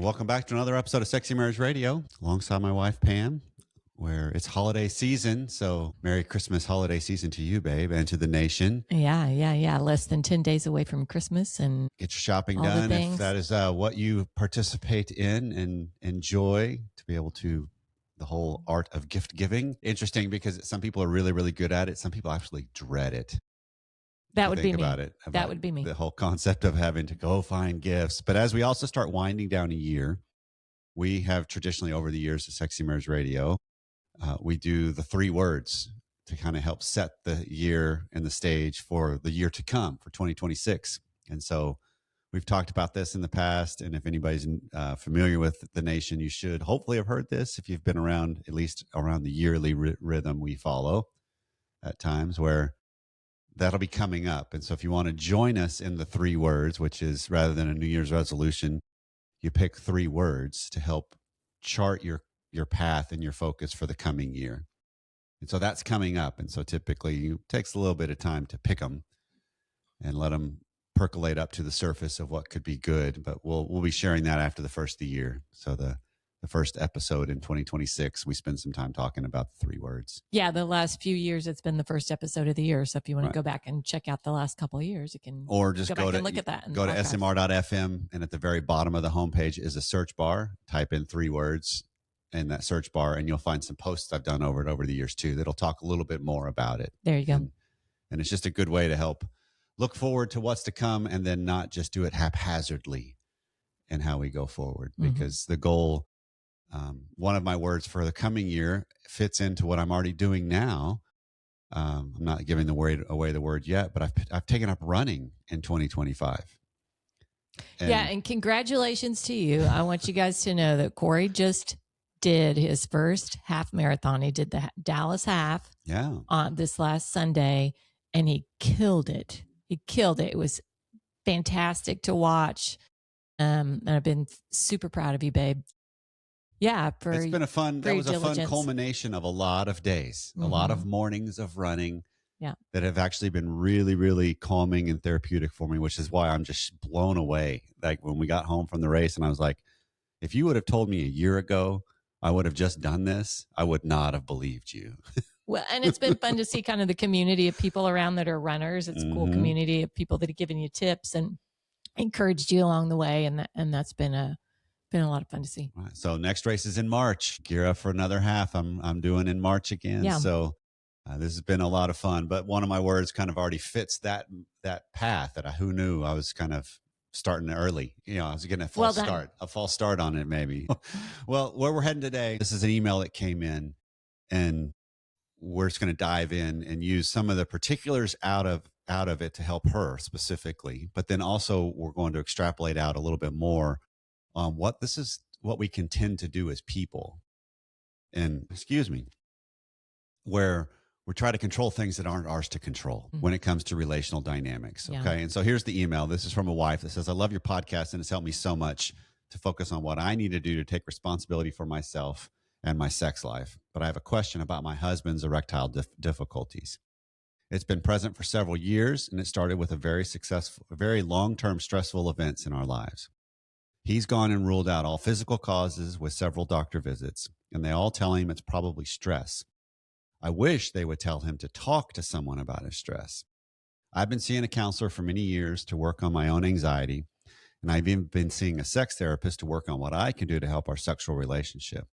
Welcome back to another episode of Sexy Marriage Radio alongside my wife, Pam, where it's holiday season. So Merry Christmas holiday season to you, babe, and to the nation. Yeah. Less than 10 days away from Christmas and get your shopping done if that is what you participate in and enjoy, to be able to the whole art of gift giving. Interesting because some people are really, really good at it. Some people actually dread it. That would be me. That would be me. The whole concept of having to go find gifts. But as we also start winding down a year, we have traditionally over the years of Sexy Marriage Radio, we do the 3 words to kind of help set the year and the stage for the year to come for 2026. And so we've talked about this in the past. And if anybody's familiar with the nation, you should hopefully have heard this if you've been around, at least around the yearly rhythm we follow at times, where that'll be coming up. And so if you want to join us in the 3 words, which is rather than a New Year's resolution, you pick 3 words to help chart your path and your focus for the coming year. And so that's coming up. And so typically it takes a little bit of time to pick them and let them percolate up to the surface of what could be good. But we'll be sharing that after the first of the year. So the first episode in 2026, we spend some time talking about the 3 words. Yeah, the last few years, it's been the first episode of the year. So if you want to go back and check out the last couple of years, you can or just go back and look at that. Go to smr.fm, and at the very bottom of the homepage is a search bar. Type in 3 words in that search bar, and you'll find some posts I've done over the years too that'll talk a little bit more about it. There you go. And it's just a good way to help look forward to what's to come, and then not just do it haphazardly in how we go forward, because the goal, one of my words for the coming year fits into what I'm already doing now. I'm not giving away the word yet, but I've taken up running in 2025. And congratulations to you. I want you guys to know that Corey just did his first half marathon. He did the Dallas half on this last Sunday, and he killed it. It was fantastic to watch. And I've been super proud of you, babe. Yeah, it's been a fun culmination of a lot of days, a lot of mornings of running that have actually been really, really calming and therapeutic for me, which is why I'm just blown away. Like when we got home from the race and I was like, if you would have told me a year ago I would have just done this, I would not have believed you. Well, and it's been fun to see kind of the community of people around that are runners. It's a cool community of people that have given you tips and encouraged you along the way. And that's been a lot of fun to see. Right. So next race is in March. Gear up for another half. I'm doing in March again. Yeah. So this has been a lot of fun. But one of my words kind of already fits that path that who knew I was kind of starting early. I was getting a false start on it maybe. Well, where we're heading today, this is an email that came in, and we're just going to dive in and use some of the particulars out of it to help her specifically. But then also we're going to extrapolate out a little bit more on what we can tend to do as people. And where we try to control things that aren't ours to control when it comes to relational dynamics. Okay. Yeah. And so here's the email. This is from a wife that says, I love your podcast and it's helped me so much to focus on what I need to do to take responsibility for myself and my sex life. But I have a question about my husband's erectile difficulties. It's been present for several years, and it started with a very long-term stressful events in our lives. He's gone and ruled out all physical causes with several doctor visits, and they all tell him it's probably stress. I wish they would tell him to talk to someone about his stress. I've been seeing a counselor for many years to work on my own anxiety, and I've even been seeing a sex therapist to work on what I can do to help our sexual relationship.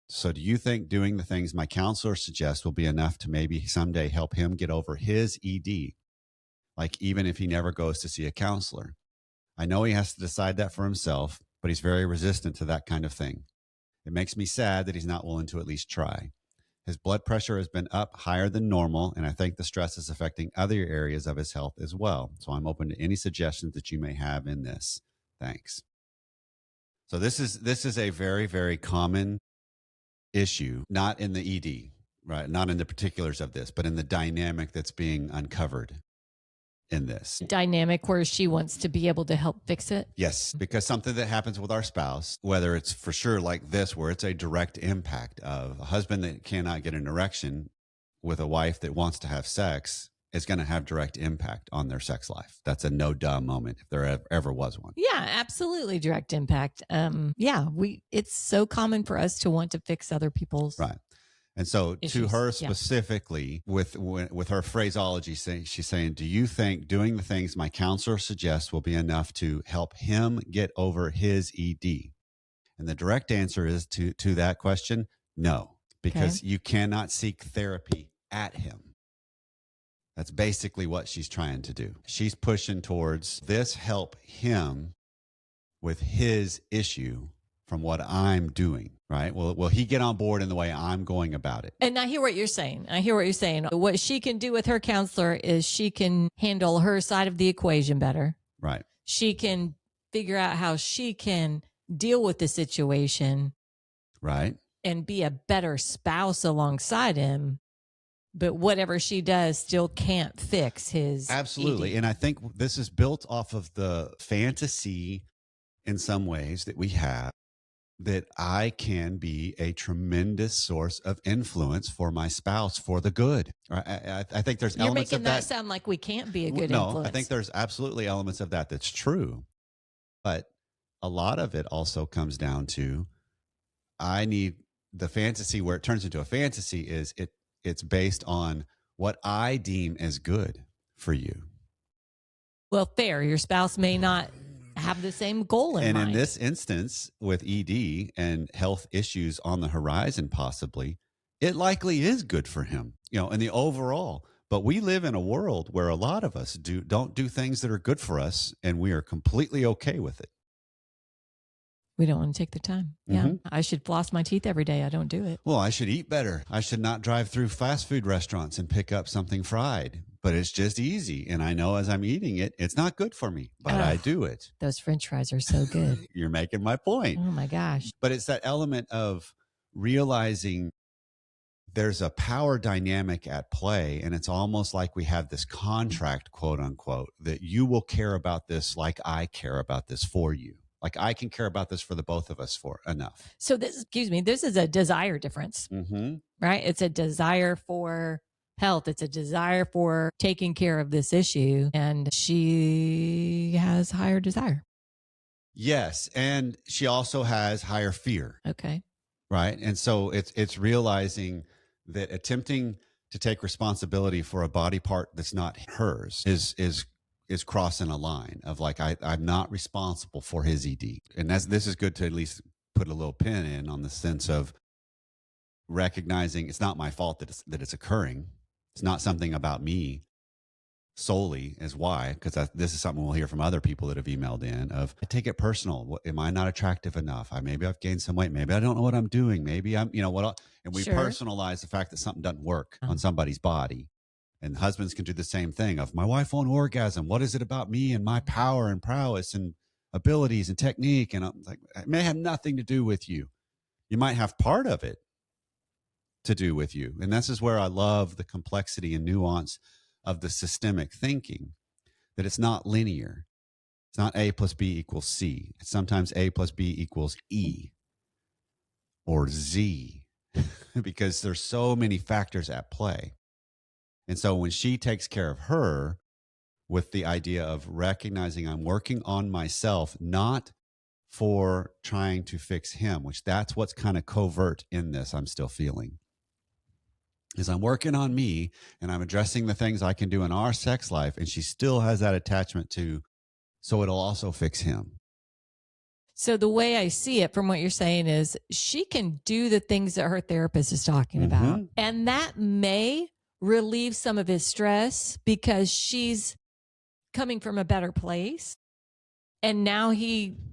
So do you think doing the things my counselor suggests will be enough to maybe someday help him get over his ED? Like even if he never goes to see a counselor? I know he has to decide that for himself, but he's very resistant to that kind of thing. It makes me sad that he's not willing to at least try. His blood pressure has been up higher than normal, and I think the stress is affecting other areas of his health as well. So I'm open to any suggestions that you may have in this. Thanks. So this is a very, very common issue, not in the ED, right? Not in the particulars of this, but in the dynamic that's being uncovered in this. Dynamic where she wants to be able to help fix it? Yes, because something that happens with our spouse, whether it's for sure like this, where it's a direct impact of a husband that cannot get an erection with a wife that wants to have sex, is going to have direct impact on their sex life. That's a no duh moment if there ever was one. Yeah, absolutely direct impact. It's so common for us to want to fix other people's right. And so issues. To her specifically, with her phraseology, she's saying, do you think doing the things my counselor suggests will be enough to help him get over his ED? And the direct answer is to that question, no, because you cannot seek therapy at him. That's basically what she's trying to do. She's pushing towards this help him with his issue from what I'm doing, right? Will he get on board in the way I'm going about it? And I hear what you're saying. What she can do with her counselor is she can handle her side of the equation better. Right. She can figure out how she can deal with the situation. Right. And be a better spouse alongside him. But whatever she does still can't fix his Absolutely. ED. And I think this is built off of the fantasy in some ways that we have that I can be a tremendous source of influence for my spouse for the good. I think there's You're elements making of that sound like we can't be a good influence. I think there's absolutely elements of that that's true. But a lot of it also comes down to I need the fantasy where it turns into a fantasy is it's based on what I deem as good for you. Well, fair. Your spouse may not have the same goal in mind. And in this instance, with ED and health issues on the horizon, possibly, it likely is good for him, in the overall. But we live in a world where a lot of us don't do things that are good for us, and we are completely okay with it. We don't want to take the time. Yeah. Mm-hmm. I should floss my teeth every day. I don't do it. Well, I should eat better. I should not drive through fast food restaurants and pick up something fried. But it's just easy. And I know as I'm eating it, it's not good for me, but I do it. Those French fries are so good. You're making my point. Oh my gosh. But it's that element of realizing there's a power dynamic at play. And it's almost like we have this contract, quote unquote, that you will care about this like I care about this for you. Like I can care about this for the both of us for enough. So this is a desire difference, right? It's a desire for health. It's a desire for taking care of this issue. And she has higher desire. Yes. And she also has higher fear. Okay. Right. And so it's realizing that attempting to take responsibility for a body part that's not hers is crossing a line of like, I'm not responsible for his ED. And this is good to at least put a little pin in on the sense of recognizing it's not my fault that it's occurring. It's not something about me solely is why, because this is something we'll hear from other people that have emailed in of I take it personal. Am I not attractive enough? Maybe I've gained some weight. Maybe I don't know what I'm doing. Maybe I'm, and we personalize the fact that something doesn't work on somebody's body. And husbands can do the same thing of my wife won't orgasm. What is it about me and my power and prowess and abilities and technique? And I'm like, it may have nothing to do with you. You might have part of it to do with you. And this is where I love the complexity and nuance of the systemic thinking, that it's not linear. It's not A plus B equals C. It's sometimes A plus B equals E or Z because there's so many factors at play. And so when she takes care of her with the idea of recognizing I'm working on myself, not for trying to fix him, which that's what's kind of covert in this I'm still feeling, is I'm working on me and I'm addressing the things I can do in our sex life. And she still has that attachment to, so it'll also fix him. So the way I see it from what you're saying is she can do the things that her therapist is talking about. And that may relieve some of his stress because she's coming from a better place. And now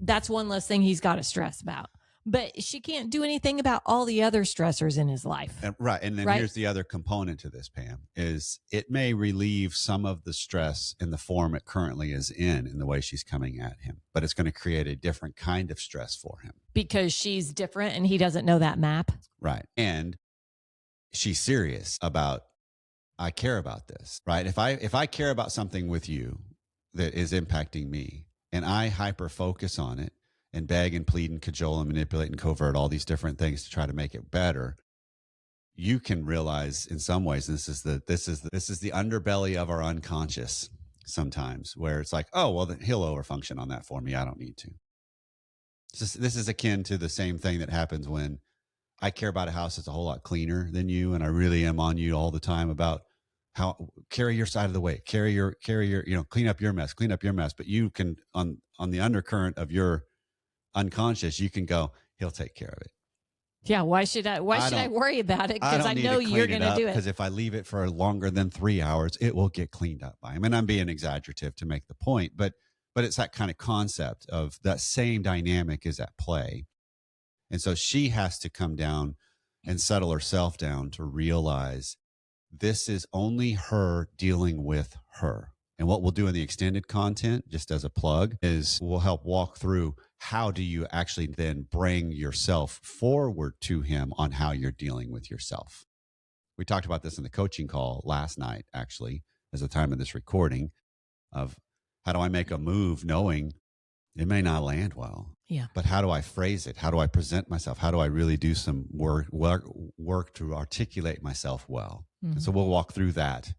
that's one less thing he's got to stress about. But she can't do anything about all the other stressors in his life. Right. And then here's the other component to this, Pam, is it may relieve some of the stress in the form it currently is in the way she's coming at him. But it's going to create a different kind of stress for him. Because she's different and he doesn't know that map. Right. And she's serious about, I care about this, right? If I care about something with you that is impacting me and I hyper focus on it, and beg and plead and cajole and manipulate and covert all these different things to try to make it better, you can realize in some ways, and this is the underbelly of our unconscious sometimes, where it's like, oh, well, then he'll overfunction on that for me. I don't need to. This is akin to the same thing that happens when I care about a house that's a whole lot cleaner than you, and I really am on you all the time about how carry your side of the way, carry your, clean up your mess. But you can, on the undercurrent of your unconscious, you can go, he'll take care of it. Yeah. Why should I worry about it? Because I know you're going to do it. Because if I leave it for longer than 3 hours, it will get cleaned up by him. And I'm being exaggerative to make the point, but it's that kind of concept of that same dynamic is at play. And so she has to come down and settle herself down to realize this is only her dealing with her. And what we'll do in the extended content, just as a plug, is we'll help walk through how do you actually then bring yourself forward to him on how you're dealing with yourself. We talked about this in the coaching call last night, actually, as the time of this recording, of how do I make a move knowing it may not land well. Yeah. But how do I phrase it? How do I present myself? How do I really do some work to articulate myself well? Mm-hmm. And so we'll walk through that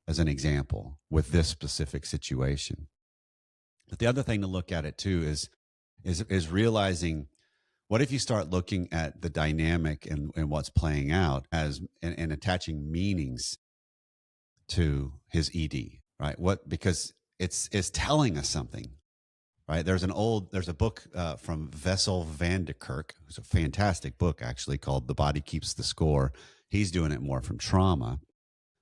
as an example with this specific situation. But the other thing to look at it too is realizing, what if you start looking at the dynamic and what's playing out as and attaching meanings to his ED, right? Because it's telling us something. Right. There's a book from Vessel van de Kerk. It's a fantastic book, actually, called The Body Keeps the Score. He's doing it more from trauma,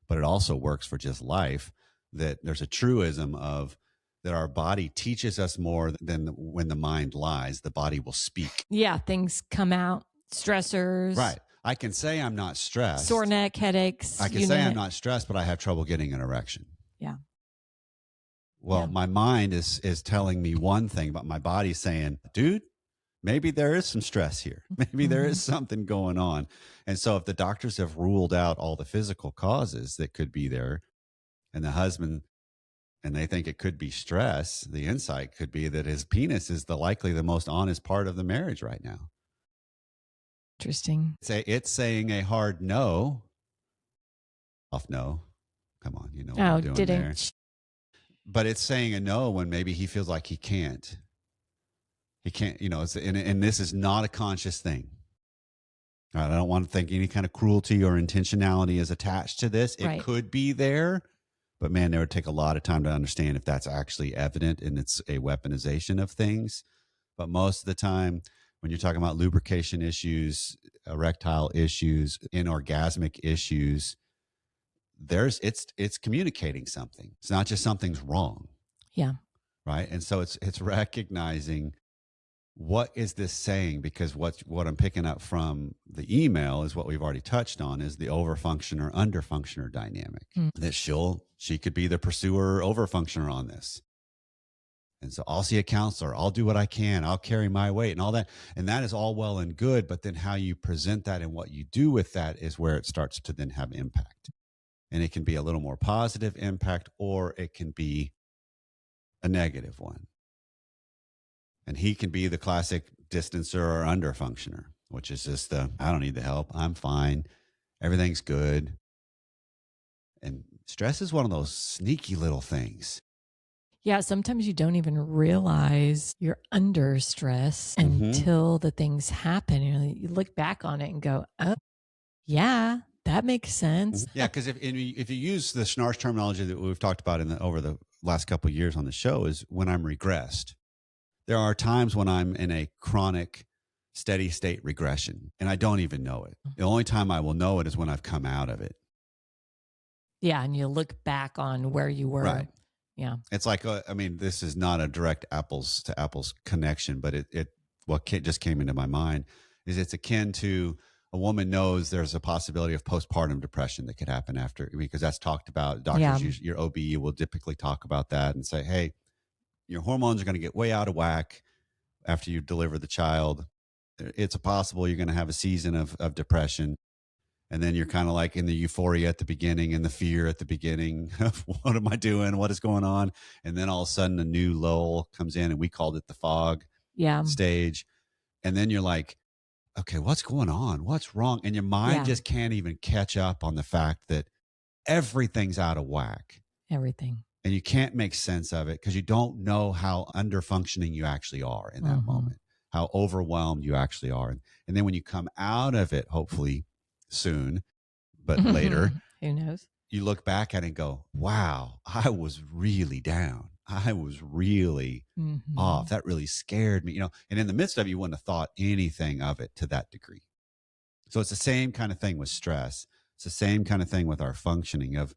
but it also works for just life, that there's a truism of that our body teaches us more than when the mind lies, the body will speak. Yeah. Things come out, stressors. Right. I can say I'm not stressed. Sore neck, headaches. I can say I'm not stressed, but I have trouble getting an erection. Yeah. Well, my mind is telling me one thing, but my body's saying, dude, maybe there is some stress here. Maybe there is something going on. And so if the doctors have ruled out all the physical causes that could be there, and the husband, and they think it could be stress, the insight could be that his penis is likely the most honest part of the marriage right now. Interesting. It's saying a hard no. Off no. Come on, you know what I'm doing there. But it's saying a no when maybe he feels like he can't. He can't, and this is not a conscious thing. I don't want to think any kind of cruelty or intentionality is attached to this. It could be there, but man, it would take a lot of time to understand if that's actually evident and it's a weaponization of things. But most of the time, when you're talking about lubrication issues, erectile issues, inorgasmic issues, it's communicating something. It's not just something's wrong. Yeah. Right. And so it's recognizing, what is this saying? Because what I'm picking up from the email is what we've already touched on, is the overfunctioner underfunctioner dynamic. That she could be the pursuer overfunctioner on this. And so I'll see a counselor, I'll do what I can, I'll carry my weight and all that. And that is all well and good, but then how you present that and what you do with that is where it starts to then have impact. And it can be a little more positive impact, or it can be a negative one. And he can be the classic distancer or underfunctioner, which is just I don't need the help. I'm fine. Everything's good. And stress is one of those sneaky little things. Yeah, sometimes you don't even realize you're under stress until the things happen. You look back on it and go, oh, yeah, that makes sense. Yeah, because if you use the Schnarch terminology that we've talked about over the last couple of years on the show, is when I'm regressed. There are times when I'm in a chronic steady state regression and I don't even know it. The only time I will know it is when I've come out of it. Yeah, and you look back on where you were. Right. Yeah. It's like, this is not a direct apples to apples connection, but what just came into my mind is it's akin to a woman knows there's a possibility of postpartum depression that could happen after, because that's talked about. Doctors, your OB will typically talk about that and say, hey, your hormones are going to get way out of whack after you deliver the child. It's possible you're going to have a season of depression. And then you're kind of like in the euphoria at the beginning and the fear at the beginning of what am I doing? What is going on? And then all of a sudden a new lull comes in, and we called it the fog stage. And then you're like, okay, what's going on? What's wrong? And your mind just can't even catch up on the fact that everything's out of whack. Everything. And you can't make sense of it because you don't know how under functioning you actually are in that moment, how overwhelmed you actually are. And then when you come out of it, hopefully soon, but later, who knows? You look back at it and go, wow, I was really down. I was really off. That really scared me, and in the midst of it, you wouldn't have thought anything of it to that degree. So it's the same kind of thing with stress. It's the same kind of thing with our functioning of,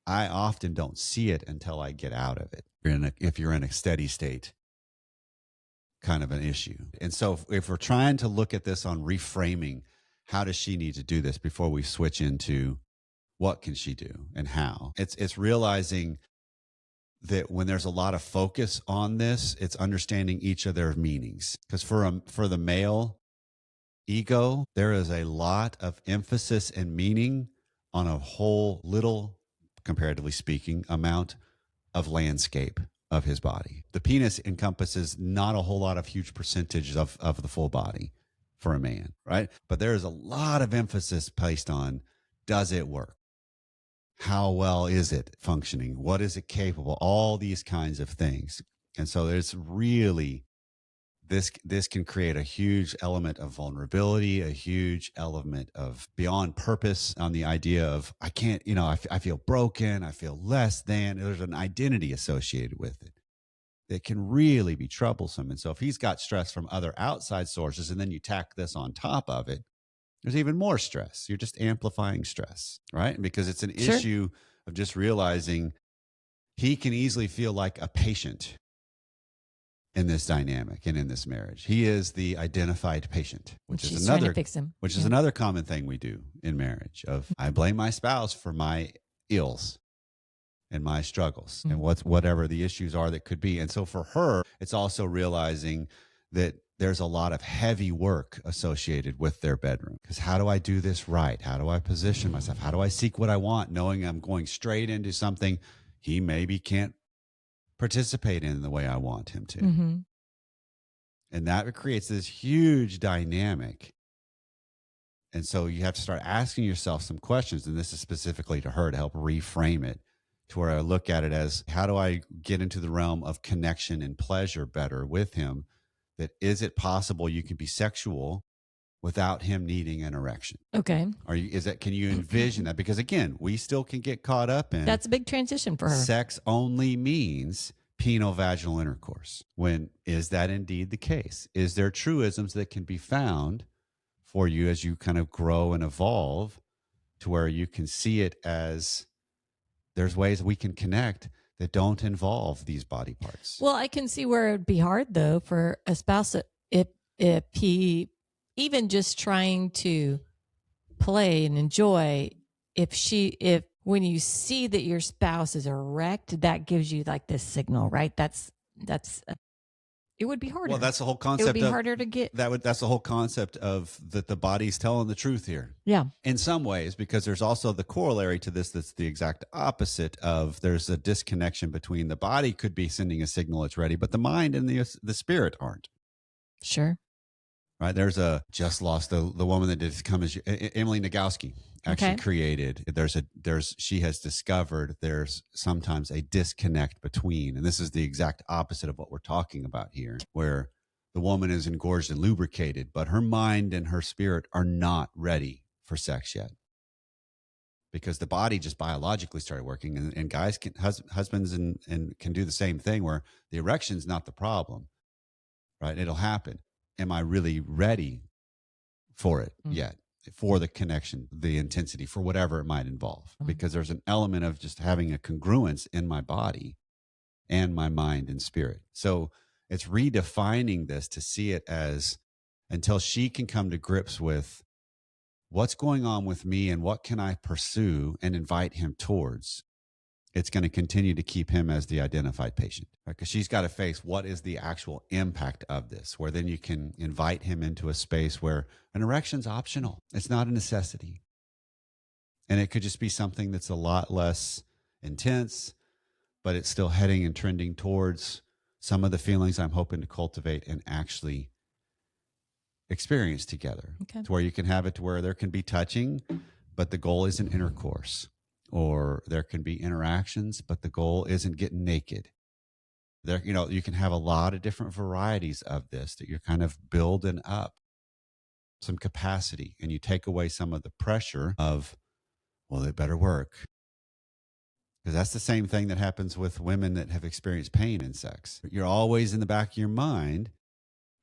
I often don't see it until I get out of it. If you're in a steady state kind of an issue. And so if we're trying to look at this on reframing, how does she need to do this before we switch into what can she do and how? It's realizing that when there's a lot of focus on this, it's understanding each of their meanings. Because for the male ego, there is a lot of emphasis and meaning on a whole little, comparatively speaking, amount of landscape of his body. The penis encompasses not a whole lot of huge percentage of the full body for a man, right? But there is a lot of emphasis placed on, does it work? How well is it functioning? What is it capable? All these kinds of things. And so there's really, this can create a huge element of vulnerability, a huge element of beyond purpose on the idea of, I can't, I feel broken. I feel less than. There's an identity associated with it that can really be troublesome. And so if he's got stress from other outside sources and then you tack this on top of it, there's even more stress. You're just amplifying stress, right? Because it's an issue of just realizing he can easily feel like a patient in this dynamic and in this marriage. He is the identified patient, which is another common thing we do in marriage of, I blame my spouse for my ills and my struggles and whatever the issues are that could be. And so for her, it's also realizing that there's a lot of heavy work associated with their bedroom. Because how do I do this right? How do I position myself? How do I seek what I want, knowing I'm going straight into something he maybe can't participate in the way I want him to? And that creates this huge dynamic. And so you have to start asking yourself some questions. And this is specifically to her to help reframe it, to where I look at it as, how do I get into the realm of connection and pleasure better with him? That is it possible you can be sexual without him needing an erection? Okay. Can you envision that? Because again, we still can get caught up in, that's a big transition for her. Sex only means penile-vaginal intercourse. Is that indeed the case? Is there truisms that can be found for you as you kind of grow and evolve to where you can see it as there's ways we can connect that don't involve these body parts? Well, I can see where it would be hard, though, for a spouse if he, even just trying to play and enjoy, if when you see that your spouse is erect, that gives you like this signal, right? That's it would be harder. Well, that's the whole concept. It would be harder to get. That's the whole concept of that the body's telling the truth here. Yeah. In some ways, because there's also the corollary to this that's the exact opposite of, there's a disconnection between the body could be sending a signal it's ready, but the mind and the spirit aren't. Sure. Right. There's just lost the woman that did Come As You, Emily Nagoski actually created. She has discovered there's sometimes a disconnect between, and this is the exact opposite of what we're talking about here, where the woman is engorged and lubricated, but her mind and her spirit are not ready for sex yet. Because the body just biologically started working, and guys husbands and can do the same thing, where the erection's not the problem, right? It'll happen. Am I really ready for it yet? For the connection, the intensity, for whatever it might involve? Because there's an element of just having a congruence in my body and my mind and spirit. So it's redefining this to see it as, until she can come to grips with what's going on with me and what can I pursue and invite him towards, it's going to continue to keep him as the identified patient, because she's got to face what is the actual impact of this, where then you can invite him into a space where an erection's optional. It's not a necessity. And it could just be something that's a lot less intense, but it's still heading and trending towards some of the feelings I'm hoping to cultivate and actually experience together. Okay. To where you can have it to where there can be touching, but the goal isn't intercourse, or there can be interactions, but the goal isn't getting naked. There, you can have a lot of different varieties of this that you're kind of building up some capacity, and you take away some of the pressure of, well, it better work. Because that's the same thing that happens with women that have experienced pain in sex. You're always in the back of your mind.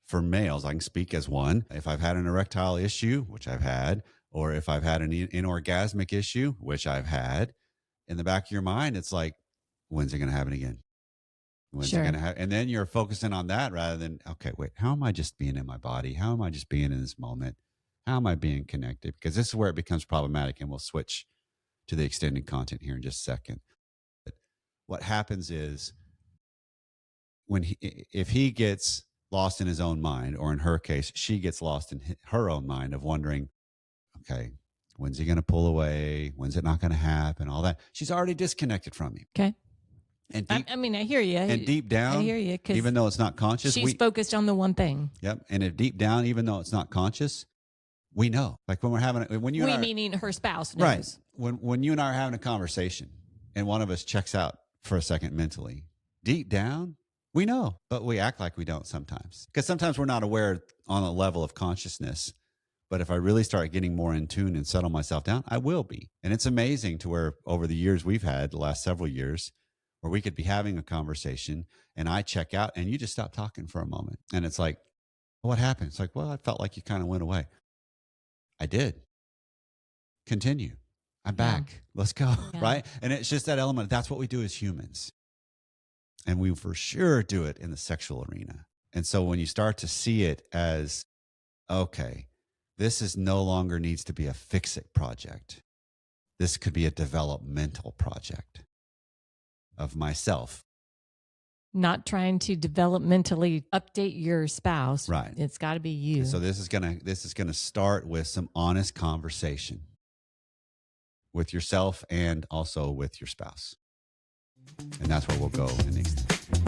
For males, I can speak as one. If I've had an erectile issue, which I've had, or if I've had an inorgasmic issue, which I've had, in the back of your mind, it's like, when's it going to happen again? When's it going to happen? And then you're focusing on that rather than, okay, wait, how am I just being in my body? How am I just being in this moment? How am I being connected? Because this is where it becomes problematic, and we'll switch to the extended content here in just a second. But what happens is if he gets lost in his own mind, or in her case, she gets lost in her own mind of wondering, okay, when's he going to pull away? When's it not going to happen? All that. She's already disconnected from you. Okay. And I mean, I hear you. And deep down, I hear you, even though it's not conscious, she's focused on the one thing. Yep. And if deep down, even though it's not conscious, we know. Like when we're having, meaning her spouse knows. Right. When you and I are having a conversation, and one of us checks out for a second mentally, deep down, we know, but we act like we don't sometimes. Because sometimes we're not aware on a level of consciousness. But if I really start getting more in tune and settle myself down, I will be. And it's amazing to where over the years we've had, the last several years, where we could be having a conversation and I check out and you just stop talking for a moment. And it's like, what happened? It's like, well, I felt like you kind of went away. I did. Continue. I'm back. Let's go. Yeah. Right. And it's just that element. That's what we do as humans. And we for sure do it in the sexual arena. And so when you start to see it as, okay, this is no longer needs to be a fix-it project. This could be a developmental project of myself. Not trying to developmentally update your spouse. Right. It's got to be you. So this is gonna start with some honest conversation with yourself and also with your spouse. And that's where we'll go in the next.